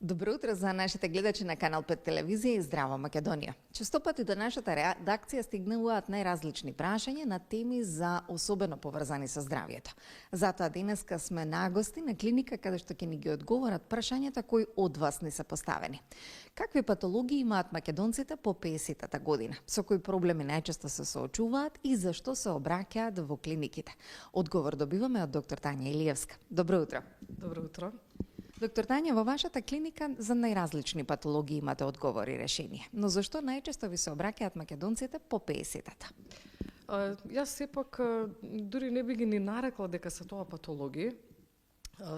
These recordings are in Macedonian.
Добро утро за нашите гледачи на Канал 5 телевизија и Здрава Македонија. Често пати до нашата редакција стигнуваат најразлични прашања на теми за особено поврзани со здравјето. Затоа денеска сме нагости на клиника каде што ќе ни ги одговорат прашањата кои од вас ни се поставени. Какви патологии имаат македонците по 50-та година? Со кои проблеми најчесто се соочуваат и зашто се обраќаат во клиниките? Одговор добиваме од доктор Тања Илиевска. Добро утро. Добро утро. Доктор Тања, во вашата клиника за најразлични патологии имате одговори и решение. Но зашто најчесто ви се обраќаат македонците по 50-та? Јас сепак дури не би ги ни нарекла дека се тоа патологии.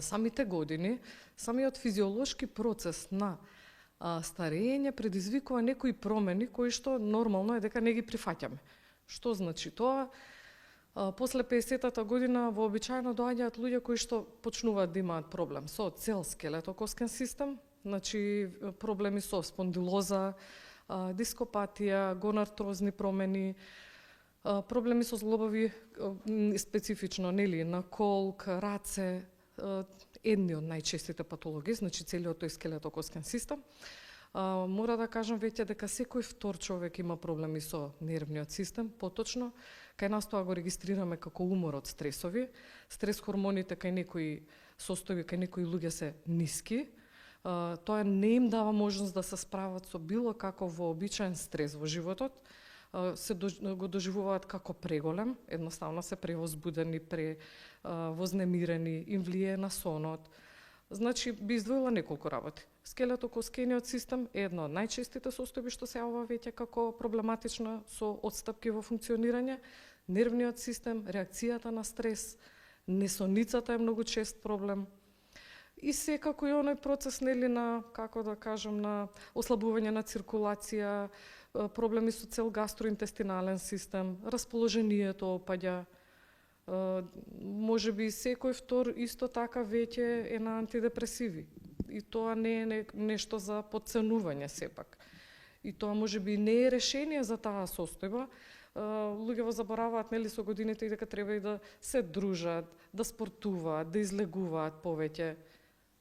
Самите години, самиот физиолошки процес на старење предизвикува некои промени кои што нормално е дека не ги прифаќаме. Што значи тоа? После 50-та година вообичаено доаѓаат луѓе кои што почнуваат да имаат проблем со цел скелетокоскен систем, значи проблеми со спондилоза, дископатија, гонартрозни промени, проблеми со зглобови, специфично нели на колк, раце, едни од најчестите патологии, значи целиот тој скелетокоскен систем. Мора да кажам веќе дека секој втор човек има проблеми со нервниот систем, поточно, кај нас тоа го регистрираме како умор од стресови. Стрес хормоните кај некои состојби, кај некои луѓе се ниски. Тоа не им дава можност да се справат со било каков вообичаен стрес во животот. Се го доживуваат како преголем, едноставно се превозбудени, вознемирени, им влие на сонот. Значи, би издвоила неколку работи. Скелетокоскениот систем е едно од најчестите состојби што се јавува веќе како проблематична со отстапки во функционирање. Нервниот систем, реакцијата на стрес, несоницата е многу чест проблем. И секако и оној процес нели на, како да кажам, на ослабување на циркулација, проблеми со цел гастроинтестинален систем, расположението опаѓа. Може би секој втор исто така веќе е на антидепресиви. И тоа не е нешто за подценување сепак. И тоа може би не е решение за таа состојба. Луѓето забораваат нели со годините и дека треба и да се дружат, да спортуваат, да излегуваат повеќе.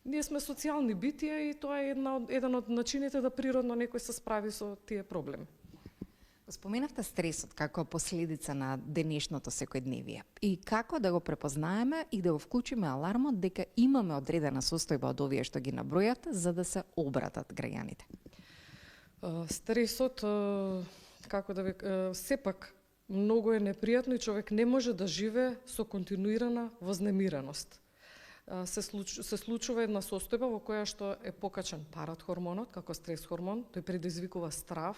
Ние сме социјални битија и тоа е еден од начините да природно некој се справи со тие проблеми. Споменавте стресот како последица на денешното секојдневие. И како да го препознаеме и да го вклучиме алармот дека имаме одредена состојба од овие што ги набројат за да се обратат граѓаните? Стресот, како да ви, сепак многу е непријатно и човек не може да живее со континуирана вознемиреност. Се случува една состојба во која што е покачен парахормонот како стрес хормон, тој предизвикува страв.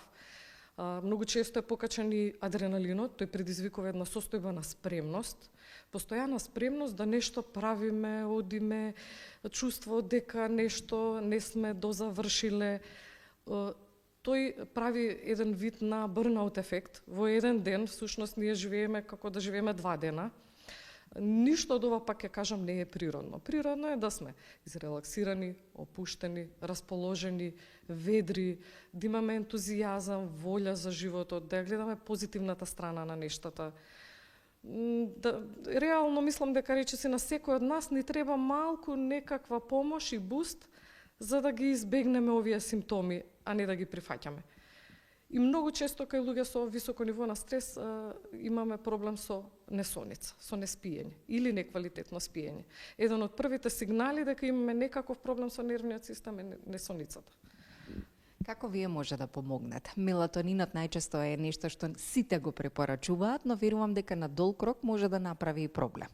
Многу често е покачен и адреналинот, тој предизвикува една состојба на спремност, постојана спремност да нешто правиме, одиме, чувство дека нешто не сме дозавршиле. Тој прави еден вид на бърнаут ефект. Во еден ден, всушност, ние живееме како да живееме 2 дена. Ништо од ова, пак ќе кажам, не е природно. Природно е да сме изрелаксирани, опуштени, расположени, ведри, да имаме ентузијазам, волја за животот, да ја гледаме позитивната страна на нештата. Реално мислам дека речиси на секој од нас ни треба малку некаква помош и буст за да ги избегнеме овие симптоми, а не да ги прифаќаме. И многу често кај луѓе со високо ниво на стрес имаме проблем со несоница, со неспиење или неквалитетно спиење. Еден од првите сигнали дека имаме некаков проблем со нервниот систем е несоницата. Како вие може да помогнете? Мелатонинот најчесто е нешто што сите го препорачуваат, но верувам дека на долг рок може да направи и проблем.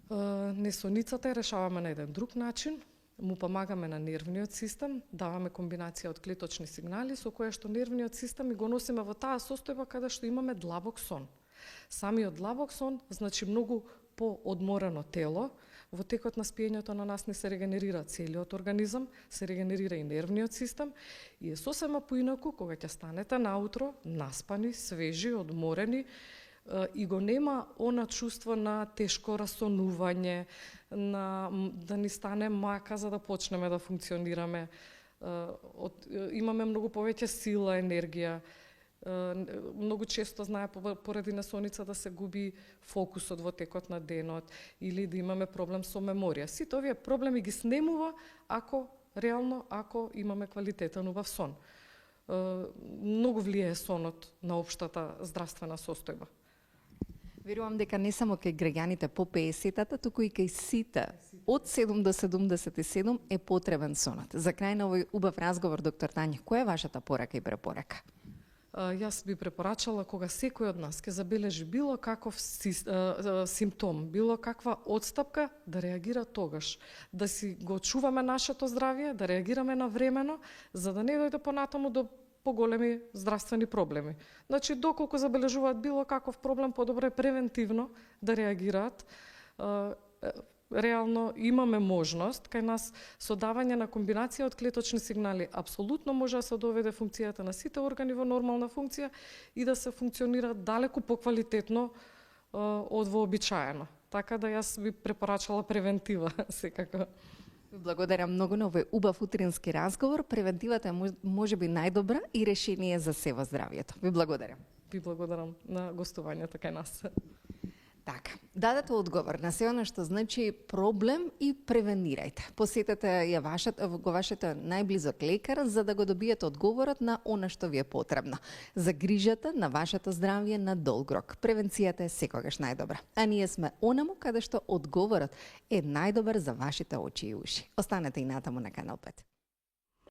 Несоницата ја решаваме на еден друг начин. Му помагаме на нервниот систем, даваме комбинација од клеточни сигнали со која што нервниот систем и го носиме во таа состојба каде што имаме длабок сон. Самиот длабок сон значи многу поодморено тело, во текот на спиењето на нас не се регенерира целиот организам, се регенерира и нервниот систем и е сосема поинаку кога ќе станете наутро, наспани, свежи, одморени, и го нема она чувство на тешко расонување, да ни стане мака за да почнеме да функционираме. Имаме многу повеќе сила, енергија. Многу често знае поради несоница да се губи фокусот во текот на денот или да имаме проблем со меморија. Сите овие проблеми ги снемува ако реално ако имаме квалитетен убав сон. Многу влијае сонот на општата здравствена состојба. Верувам дека не само кај граѓаните по 50-тата, туку и кај сите од 7 до 77 е потребен сонот. За крај на овој убав разговор, доктор Тања, која е вашата порака и препорака? Јас би препорачала кога секој од нас ќе забележи било каков симптом, било каква отстапка, да реагира тогаш. Да си го чуваме нашето здравје, да реагираме навремено, за да не дојде понатаму до поголеми здравствени проблеми. Значи, доколку забележуваат било каков проблем, подобро е превентивно да реагираат. Реално имаме можност, кај нас со давање на комбинација од клеточни сигнали, апсолутно може да се доведе функцијата на сите органи во нормална функција и да се функционира далеку поквалитетно од вообичаено. Така да јас би препорачала превентива секако. Благодарам многу на овој убав утрински разговор. Превентивата е можеби најдобра и решение за се во здравјето. Ви благодарам. Ви благодарам на гостувањето кај нас. Така, дадете одговор на се она што значи проблем и превенирајте. Посетете ја го вашето најблизок лекар за да го добиете одговорот на она што ви е потребно. Загрижете на вашето здравје на долг рок. Превенцијата е секогаш најдобра. А ние сме онаму каде што одговорот е најдобар за вашите очи и уши. Останете и натаму на Канал 5.